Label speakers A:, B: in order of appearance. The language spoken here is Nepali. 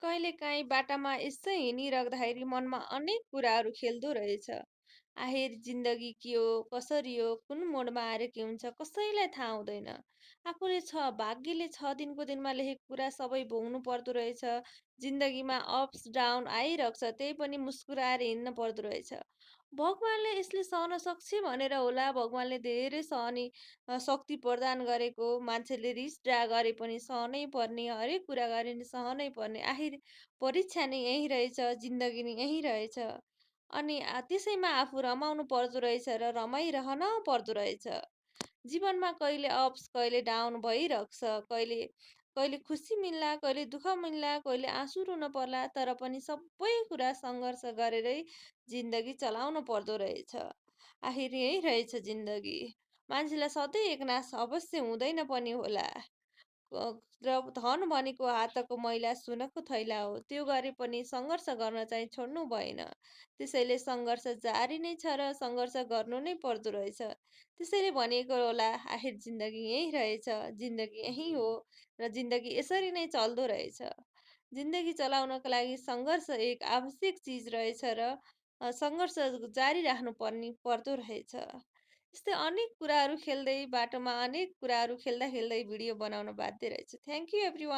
A: कहिलेकाहीँ बाटामा यसै हिँडिराख्दाखेरि मनमा अनेक कुराहरू खेल्दो रहेछ। आखिर जिन्दगी के हो, कसरी हो, कुन मोडमा आएर के हुन्छ, कसैलाई थाहा हुँदैन। भाग्यले 6 दिनको दिनमा लेखेको कुरा सबै भोग्नु पर्दो रहेछ। जिन्दगीमा अप्स डाउन आइरहेको छ, त्यही पनि मुस्कुराएर हिँड्न पर्दो रहेछ। भगवानले यसले सहन सक्छ भनेर होला, भगवानले धेरै सहने शक्ति प्रदान गरेको। मान्छेले रिस ड्रा गरे पनि सहनै पर्ने, हरेक कुरा गरे पनि सहनै पर्ने। आखिर परीक्षा नै यही रहेछ, जिन्दगी नै यही रहेछ। अनि त्यसैमा आफू रमाउनु पर्दो रहेछ र रमाइरहन पर्दो रहेछ। जीवनमा कहिले अप्स, कहिले डाउन भइरहेको छ। कहिले कहिले खुसी मिल्ला, कहिले दुःख मिल्ला, कहिले आँसु रुन पर्ला। तर पनि सबै कुरा सङ्घर्ष गरेरै जिन्दगी चलाउनु पर्दो रहेछ। आखिर यही रहेछ जिन्दगी। मान्छेलाई सधैँ एकनास अवश्य हुँदैन पनि होला। र धन भनेको हातको मैला सुनको थैला हो। त्यो गरे पनि सङ्घर्ष गर्न चाहिँ छोड्नु भएन। त्यसैले सङ्घर्ष जारी नै छ र सङ्घर्ष गर्नु नै पर्दो रहेछ। त्यसैले भनेको होला, आखिर जिन्दगी यही रहेछ, जिन्दगी यही हो र जिन्दगी यसरी नै चल्दो रहेछ। जिन्दगी चलाउनको लागि सङ्घर्ष एक आवश्यक चिज रहेछ र सङ्घर्ष जारी राख्नु पर्दो रहेछ। यस्तै अनेक कुराहरू खेल्दै बाटोमा अनेक कुराहरू खेल्दा खेल्दै भिडियो बनाउन बाध्य रहेछु। Thank you everyone.